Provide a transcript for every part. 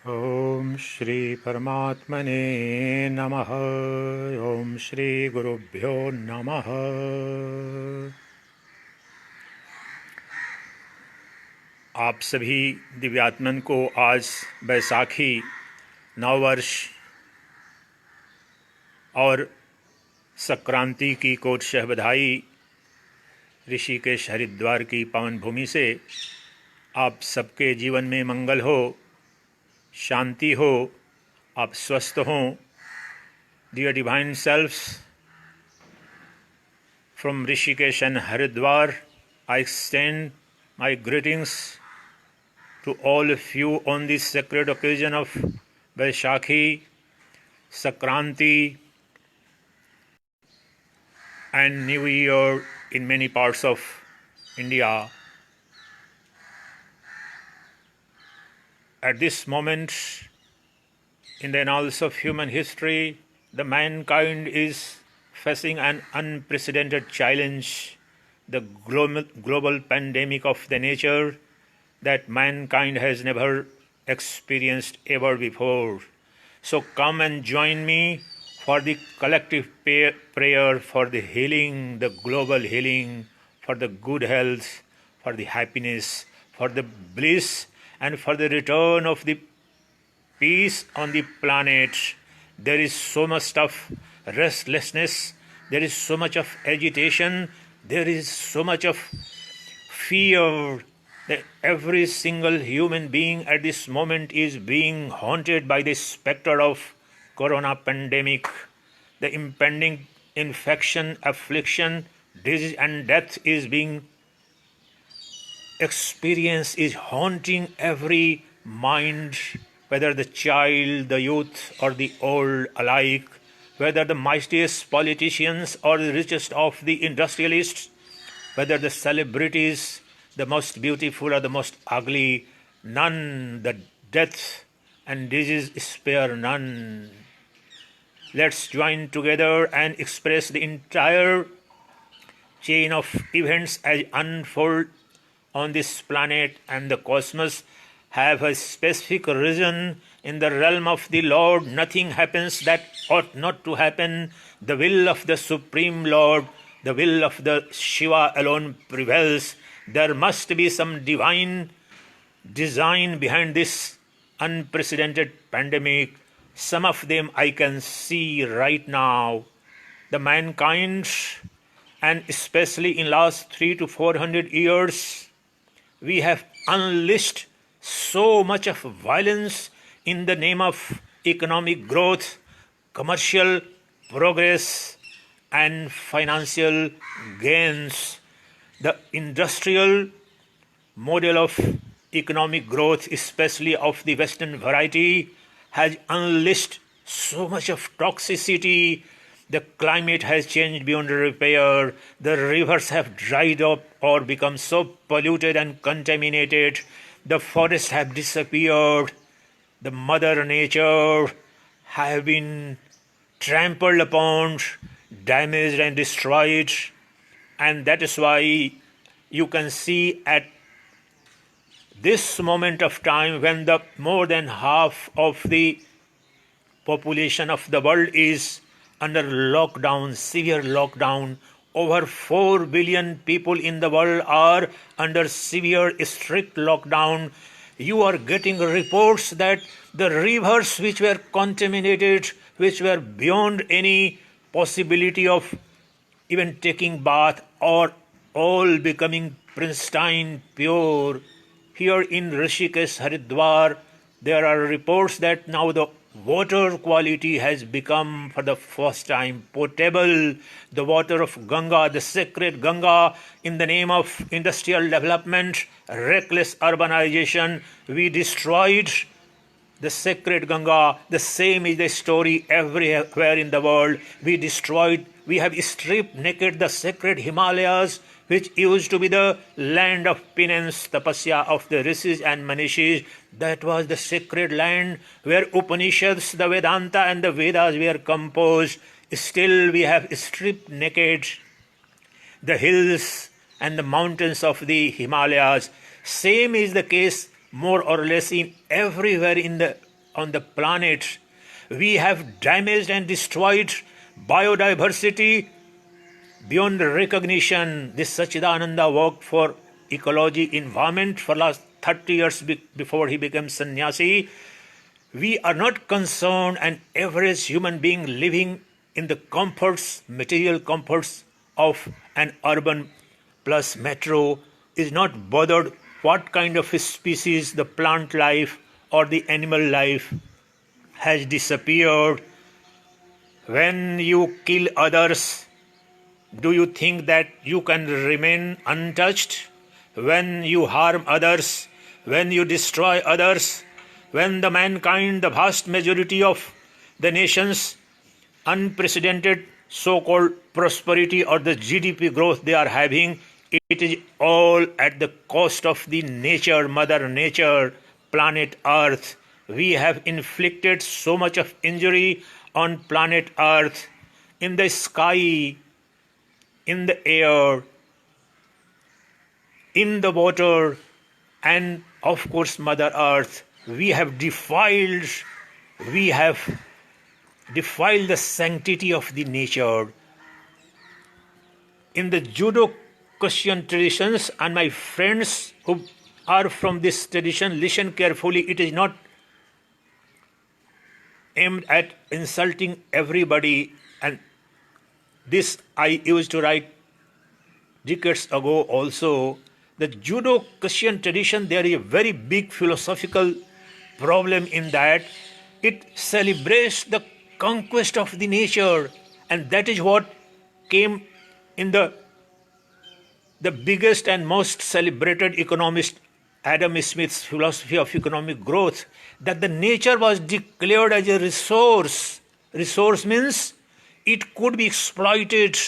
Om Shri Paramatmane Namaha. Om Shri Gurubhyo Namaha. आप सभी दिव्यात्मन को आज बैसाखी नववर्ष और संक्रांति की कोटशः बधाई। ऋषिकेश हरिद्वार की पावन भूमि से आप सबके जीवन में मंगल हो, शांति हो, आप स्वस्थ हों। Dear Divine Selves, from Rishikesh and Haridwar, I extend my greetings to all of you on this sacred occasion of Vaishakhi, Sankranti, and New Year in many parts of India. At this moment, in the annals of human history, the mankind is facing an unprecedented challenge, the global pandemic of the nature that mankind has never experienced ever before. So come and join me for the collective prayer for the healing, the global healing, for the good health, for the happiness, for the bliss, and for the return of the peace on the planet. There is so much of restlessness, there is so much of agitation, there is so much of fear that every single human being at this moment is being haunted by the specter of corona pandemic. The impending infection, affliction, disease and death is being experienced, is haunting every mind, whether the child, the youth or the old alike, whether the mightiest politicians or the richest of the industrialists, whether the celebrities, the most beautiful or the most ugly, none, the death and disease spare none. Let's join together and express the entire chain of events as unfold on this planet and the cosmos have a specific reason. In the realm of the Lord, nothing happens that ought not to happen. The will of the Supreme Lord, the will of the Shiva alone prevails. There must be some divine design behind this unprecedented pandemic. Some of them I can see right now. The mankind, and especially in last 300 to 400 years, we have unleashed so much of violence in the name of economic growth, commercial progress, and financial gains. The industrial model of economic growth, especially of the Western variety, has unleashed so much of toxicity. The climate has changed beyond repair. The rivers have dried up or become so polluted and contaminated. The forests have disappeared. The mother nature have been trampled upon, damaged and destroyed. And that is why you can see at this moment of time, when the more than half of the population of the world is under lockdown, severe lockdown, over 4 billion people in the world are under severe, strict lockdown. You are getting reports that the rivers which were contaminated, which were beyond any possibility of even taking bath, are all becoming pristine, pure. Here in Rishikesh, Haridwar, there are reports that now the water quality has become for the first time potable. The water of Ganga, the sacred Ganga, in the name of industrial development, reckless urbanization, we destroyed the sacred Ganga. The same is the story everywhere in the world. We have stripped naked the sacred Himalayas, which used to be the land of penance, tapasya of the rishis and manishis. That was the sacred land where Upanishads, the Vedanta and the Vedas were composed. Still we have stripped naked the hills and the mountains of the Himalayas. Same is the case more or less in everywhere in the on the planet. We have damaged and destroyed biodiversity beyond recognition. This Sacchidananda worked for ecology, environment for last 30 years before he became sannyasi. We are not concerned, an average human being living in the comforts, material comforts of an urban plus metro is not bothered what kind of species the plant life or the animal life has disappeared. When you kill others, do you think that you can remain untouched? When you harm others, when you destroy others, when the mankind, the vast majority of the nations, unprecedented so-called prosperity or the GDP growth they are having, it is all at the cost of the nature, Mother Nature, planet Earth. We have inflicted so much of injury on planet Earth, in the sky, in the air, in the water, and of course Mother Earth. We have defiled the sanctity of the nature. In the Judo-Christian traditions, and my friends who are from this tradition, listen carefully, it is not aimed at insulting everybody, and this I used to write decades ago also. The Judo-Christian tradition, there is a very big philosophical problem in that it celebrates the conquest of the nature, and that is what came in the biggest and most celebrated economist Adam Smith's philosophy of economic growth, that the nature was declared as a resource. Resource means it could be exploited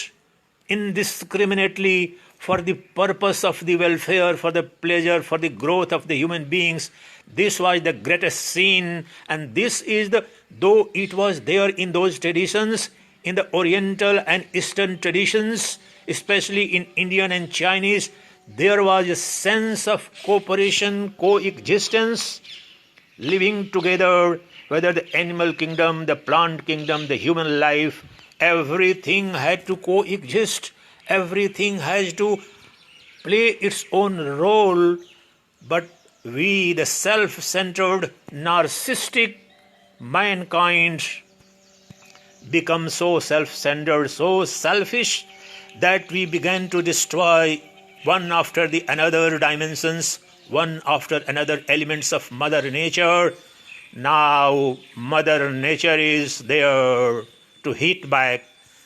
indiscriminately for the purpose of the welfare, for the pleasure, for the growth of the human beings. This was the greatest sin, and this is though it was there in those traditions, in the Oriental and Eastern traditions, especially in Indian and Chinese, there was a sense of cooperation, coexistence, living together, whether the animal kingdom, the plant kingdom, the human life, everything had to coexist, everything has to play its own role. But we, the self-centered, narcissistic mankind, become so self-centered, so selfish, that we began to destroy one after the another dimensions, one after another elements of Mother Nature. Now Mother Nature is there to hit back,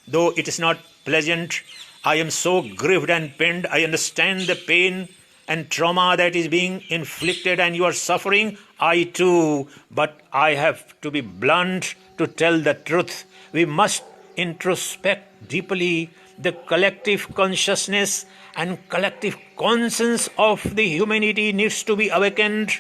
though it is not pleasant. I am so grieved and pained. I understand the pain and trauma that is being inflicted and you are suffering. I too, but I have to be blunt to tell the truth. We must introspect deeply. The collective consciousness and collective conscience of the humanity needs to be awakened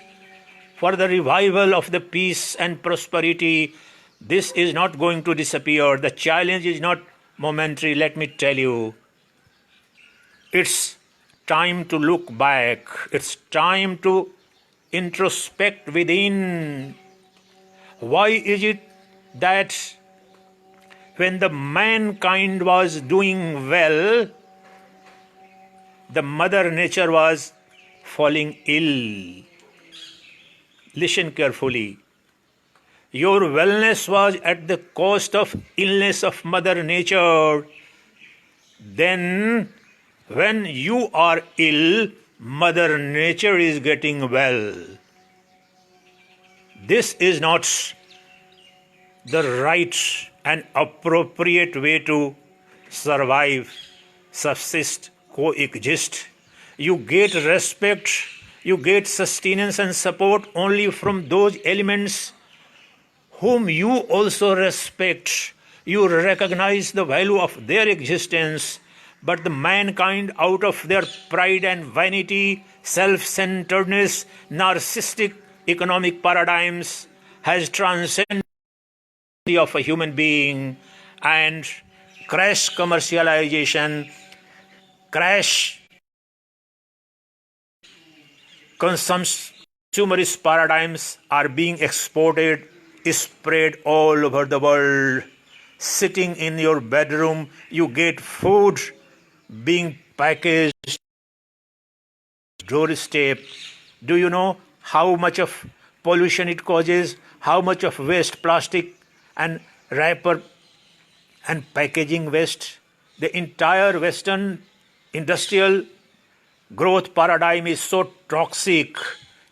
for the revival of the peace and prosperity. This is not going to disappear. The challenge is not momentary, let me tell you. It's time to look back. It's time to introspect within. Why is it that when the mankind was doing well, the Mother Nature was falling ill? Listen carefully. Your wellness was at the cost of illness of Mother Nature. Then, when you are ill, Mother Nature is getting well. This is not the right and appropriate way to survive, subsist, coexist. You get respect, you get sustenance and support only from those elements whom you also respect. You recognize the value of their existence, but the mankind, out of their pride and vanity, self-centeredness, narcissistic economic paradigms, has transcended of a human being, and crash commercialization, crash consumption consumerist paradigms are being exported, spread all over the world. Sitting in your bedroom, you get food being packaged doorstep. Do you know how much of pollution it causes? How much of waste, plastic and wrapper and packaging waste? The entire Western industrial growth paradigm is so toxic.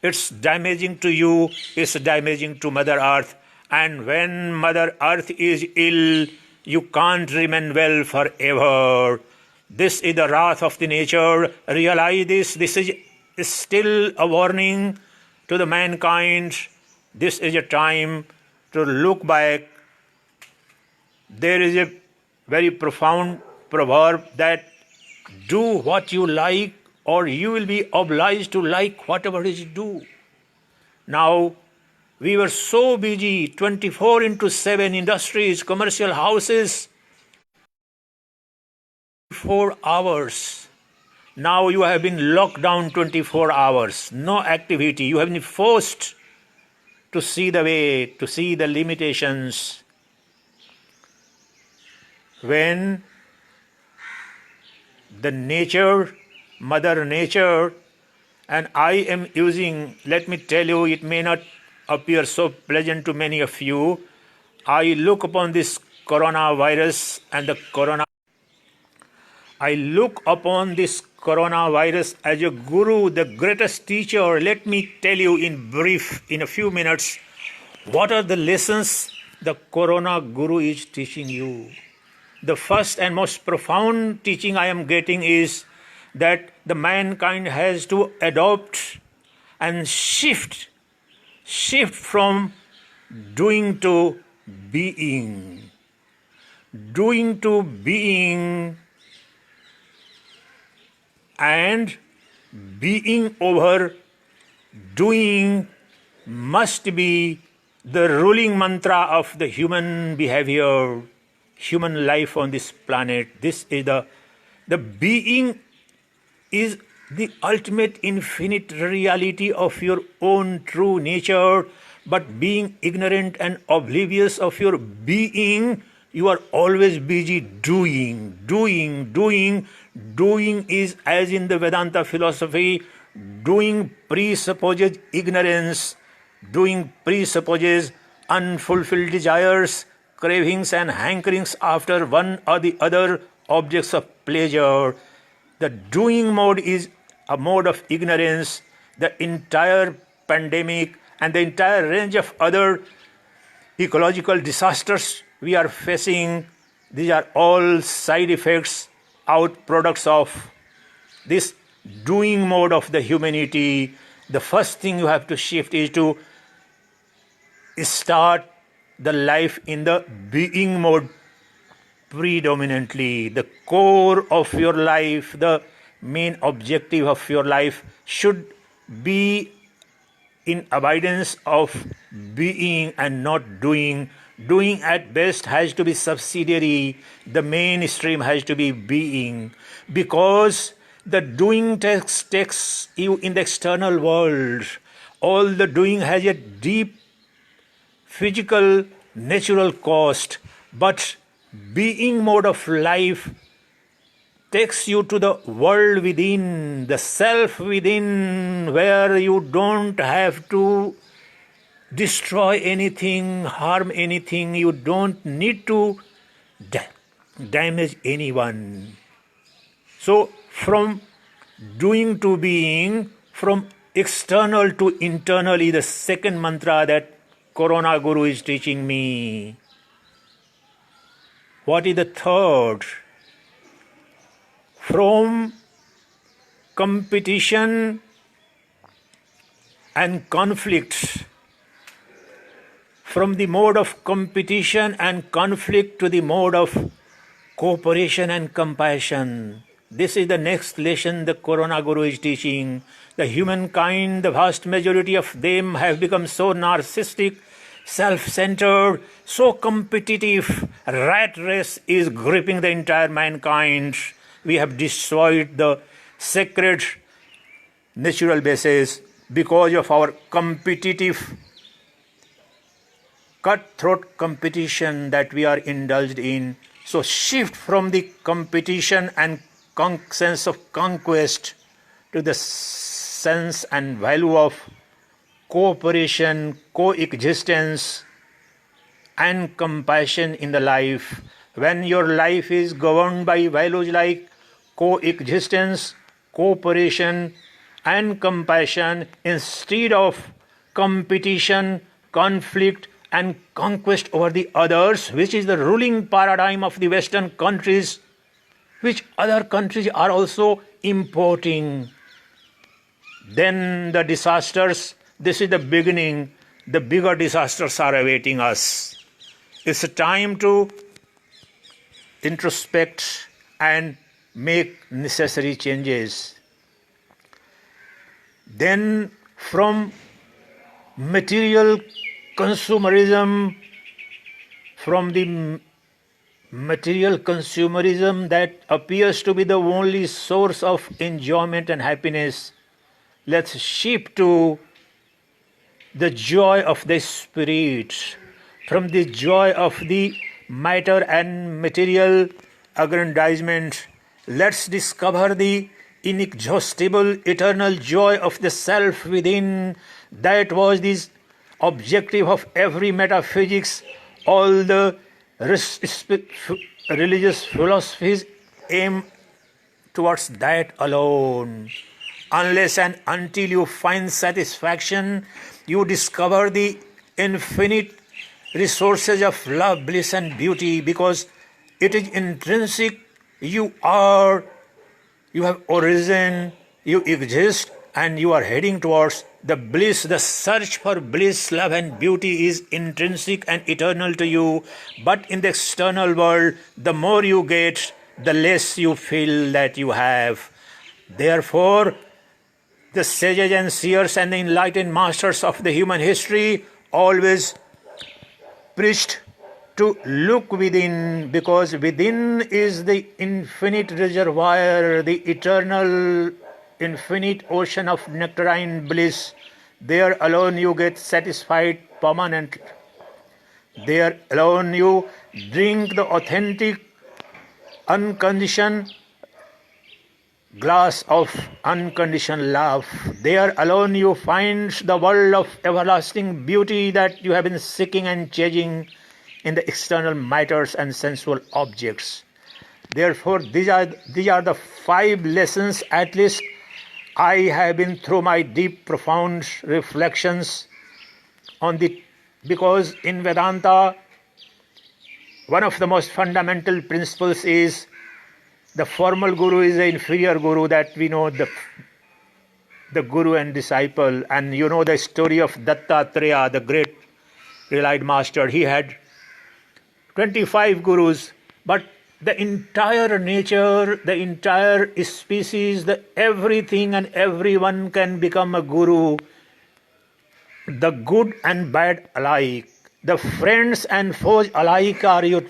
It's damaging to you, it's damaging to Mother Earth. And when Mother Earth is ill, you can't remain well forever. This is the wrath of the nature. Realize this. This is still a warning to the mankind. This is a time to look back. There is a very profound proverb that do what you like or you will be obliged to like whatever is do. Now, we were so busy, 24/7 industries, commercial houses, 4 hours. Now you have been locked down 24 hours, no activity. You have been forced to see the way, to see the limitations. When the nature, Mother Nature, and I am using, let me tell you, it may not appear so pleasant to many of you. I look upon this coronavirus and I look upon this coronavirus as a guru, the greatest teacher. Let me tell you in brief, in a few minutes, what are the lessons the corona guru is teaching you. The first and most profound teaching I am getting is that the mankind has to adopt and shift from doing to being. Doing to being and being over doing must be the ruling mantra of the human behavior, human life on this planet. This is the being is the ultimate infinite reality of your own true nature, but being ignorant and oblivious of your being, you are always busy doing. Doing is, as in the Vedanta philosophy, doing presupposes ignorance, doing presupposes unfulfilled desires, cravings and hankerings after one or the other objects of pleasure. The doing mode is a mode of ignorance. The entire pandemic and the entire range of other ecological disasters we are facing, these are all side effects, outproducts of this doing mode of the humanity. The first thing you have to shift is to start the life in the being mode predominantly. The core of your life, the main objective of your life should be in abidance of being and not doing. Doing at best has to be subsidiary. The mainstream has to be being, because the doing takes you in the external world. All the doing has a deep physical, natural cost, but being mode of life takes you to the world within, the self within, where you don't have to destroy anything, harm anything. You don't need to damage anyone. So from doing to being, from external to internal is the second mantra that Corona Guru is teaching me. What is the third? From competition and conflict, from the mode of competition and conflict to the mode of cooperation and compassion. This is the next lesson the Corona Guru is teaching. The humankind, the vast majority of them have become so narcissistic, self-centered, so competitive. Rat race is gripping the entire mankind. We have destroyed the sacred natural bases. because of our competitive, cutthroat competition that we are indulged in. So shift from the competition and sense of conquest to the sense and value of cooperation, coexistence, and compassion in the life. When your life is governed by values like coexistence, cooperation, and compassion instead of competition, conflict, and conquest over the others, which is the ruling paradigm of the Western countries, which other countries are also importing, then the disasters, this is the beginning, the bigger disasters are awaiting us. It's a time to introspect and make necessary changes. Then from material consumerism, from the material consumerism that appears to be the only source of enjoyment and happiness, let's shift to the joy of the spirit. From the joy of the matter and material aggrandizement, let's discover the inexhaustible eternal joy of the self within. That was the objective of every metaphysics. All the religious philosophies aim towards that alone. Unless and until you find satisfaction, you discover the infinite resources of love, bliss, and beauty, because it is intrinsic. You have origin, you exist, and you are heading towards the bliss. The search for bliss, love, and beauty is intrinsic and eternal to you. But in the external world, the more you get, the less you feel that you have. Therefore, the sages and seers and the enlightened masters of the human history always preached to look within, because within is the infinite reservoir, the eternal infinite ocean of nectarine bliss. There alone you get satisfied permanently. There alone you drink the authentic, unconditioned glass of unconditioned love. There alone you find the world of everlasting beauty that you have been seeking and chasing in the external matters and sensual objects. Therefore, these are the 5 lessons, at least I have been through my deep, profound reflections on the, because in Vedanta, one of the most fundamental principles is the formal guru is the inferior guru, that we know, the guru and disciple. And you know the story of Dattatreya, the great realized master. He had 25 gurus, but the entire nature, the entire species, everything and everyone can become a guru. The good and bad alike, the friends and foes alike are your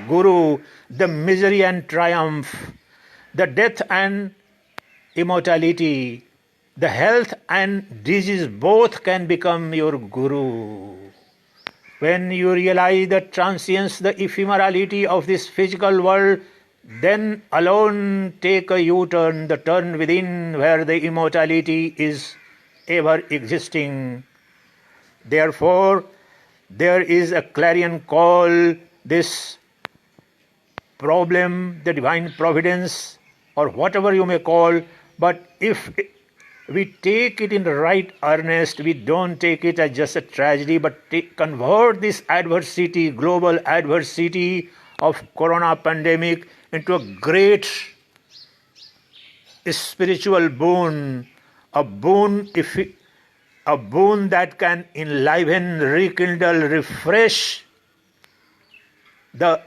guru. The misery and triumph, the death and immortality, the health and disease, both can become your guru. When you realize the transience, the ephemerality of this physical world, then alone take a U-turn, the turn within where the immortality is ever existing. Therefore, there is a clarion call, this problem, the divine providence, or whatever you may call, but if we take it in the right earnest, we don't take it as just a tragedy, but convert this adversity, global adversity of corona pandemic, into a great spiritual boon, a boon that can enliven, rekindle, refresh the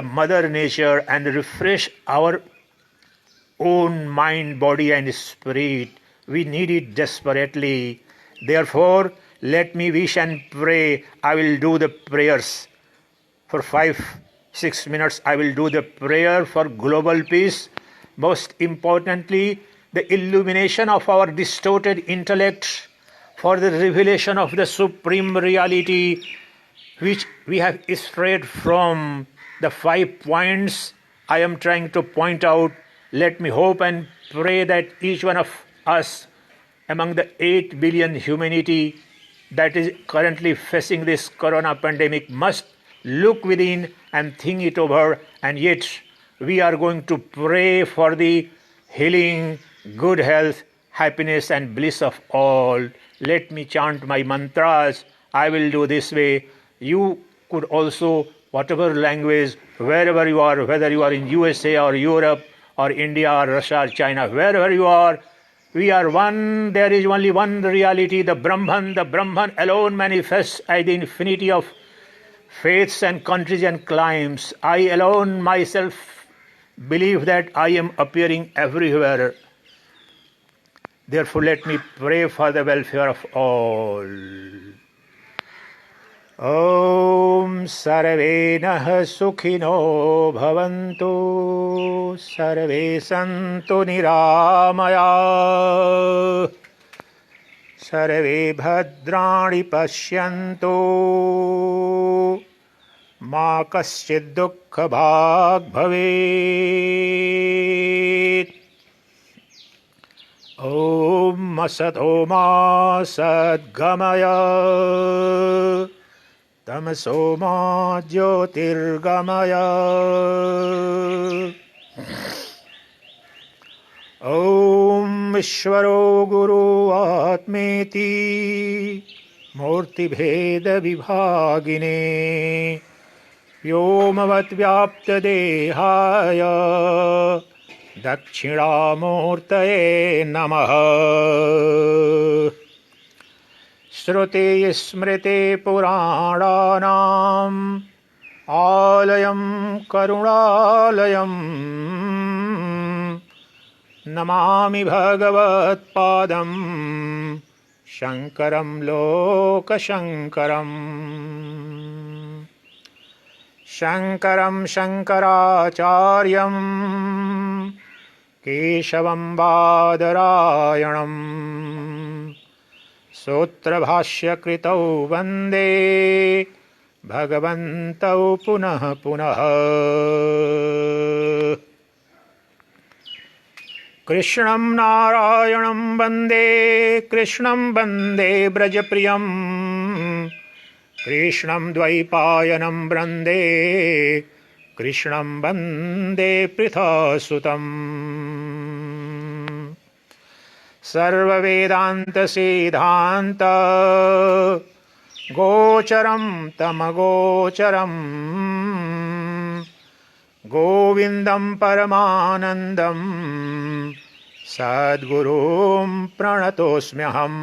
mother nature and refresh our own mind, body and spirit. We need it desperately. Therefore, let me wish and pray. I will do the prayers for 5-6 minutes. I will do the prayer for global peace. Most importantly, the illumination of our distorted intellect, for the revelation of the supreme reality which we have strayed from the 5 points I am trying to point out. Let me hope and pray that each one of us among the 8 billion humanity that is currently facing this corona pandemic must look within and think it over, and yet we are going to pray for the healing, good health, happiness and bliss of all. Let me chant my mantras. I will do this way. You could also, whatever language, wherever you are, whether you are in USA or Europe or India or Russia or China, wherever you are, we are one. There is only one reality, the Brahman. The Brahman alone manifests as the infinity of faiths and countries and climes. I alone myself believe that I am appearing everywhere. Therefore, let me pray for the welfare of all. Om Sarve Nah Sukhino Bhavantu Sarve Santu Niramaya Sarve Bhadrani Pashyantu Ma Kaschid Dukkha Bhag Bhavet. Om Asato Ma Sadgamaya Tamaso Ma Jyotirgamaya. Om Ishvaro Guru Atmeti Murti Bheda Vibhagine Vyomavat Vyapta Dehaya Dakshinaamurtaye Namaha. Shruti Smriti Puranam Alayam Karunalayam Namami Bhagavat Padam Shankaram Loka Shankaram Shankaram Shankaracharyam Keshavam Badarayanam Sutra Bhashya Kritau Vande Bhagavantau Punah Punah. Krishnam Narayanam Vande Krishnam Vande Brajapriyam Krishnam Dvaipayanam Brande Krishnam Vande Prithasutam. Sarva Vedanta Siddhanta Gocharam Tamagocharam Govindam Paramanandam Sadgurum Pranatosmyaham.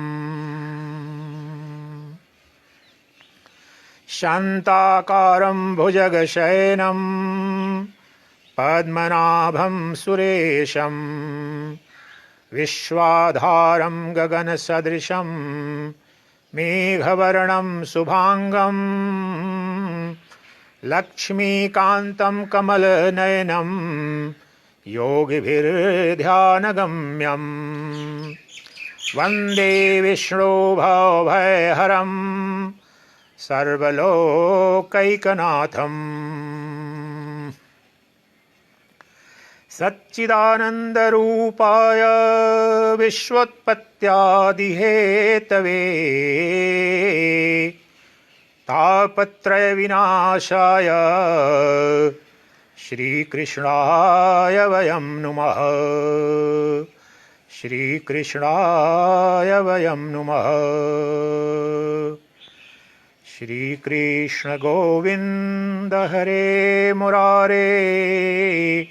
Shantakaram Bhujagashayanam Padmanabham Suresham Vishwadharam Gaganasadrisham Meghavarnam Subhangam Lakshmikantam Kamalanayanam Yogibhirdhyanagamyam Vande Vishnu Bhavabhayharam Sarvalokaikanaatham. Sacchidananda Rupaya Vishwatpatyaadihetave Tapatraya Vinashaya Shri Krishnaya Vayam Numaha. Shri Krishnaya Vayam Numaha. Shri Krishna Govinda Hare Murare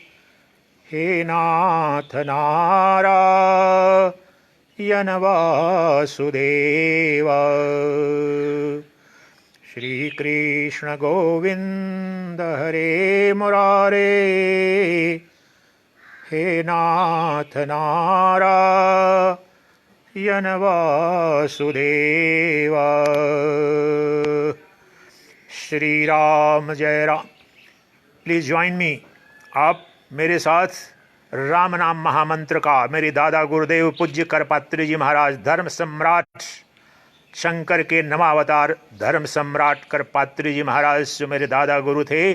He Nath Narayana Vasudeva. Shri Krishna Govinda Hare Murare He Nath Narayana Vasudeva. Shri Ram Jai Ram. Please join me. आप मेरे साथ राम नाम महामंत्र का मेरे दादा गुरुदेव पूज्य करपात्री जी महाराज धर्म सम्राट शंकर के नवावतार धर्म सम्राट करपात्री जी महाराज जो मेरे दादा गुरु थे,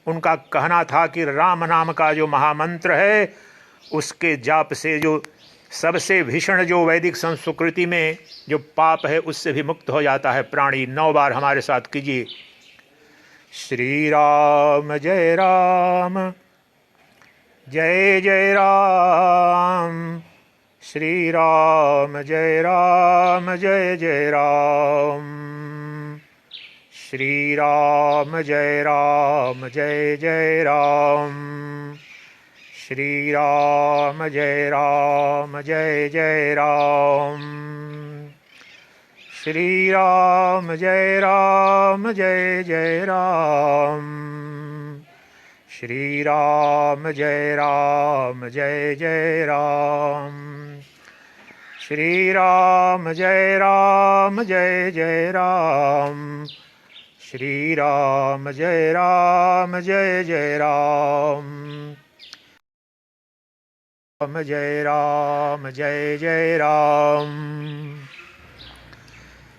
उनका कहना था कि राम नाम का जो महामंत्र है उसके जाप से जो सबसे भीषण जो वैदिक संस्कृति में जो पाप है उससे भी मुक्त हो जाता है प्राणी। 9 बार हमारे साथ कीजिए। श्री राम जय राम, जय जय राम, श्री राम जय राम, जय जय राम, श्री राम जय राम, जय जय राम, श्री राम जय राम, जय जय राम, श्री राम जय राम, जय जय राम, श्री राम जय राम, जय जय राम, श्री राम जय राम, जय जय राम, श्री राम जय राम, जय जय राम, राम जय राम, जय जय राम,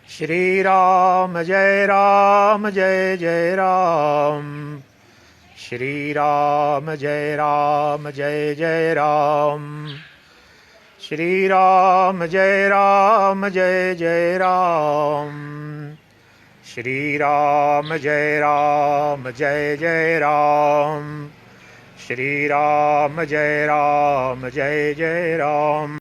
श्री राम जय राम, जय जय राम, श्री राम जय राम, जय जय राम, श्री राम जय राम, जय जय राम, श्री राम जय राम, जय जय राम, श्री राम जय राम, जय जय राम।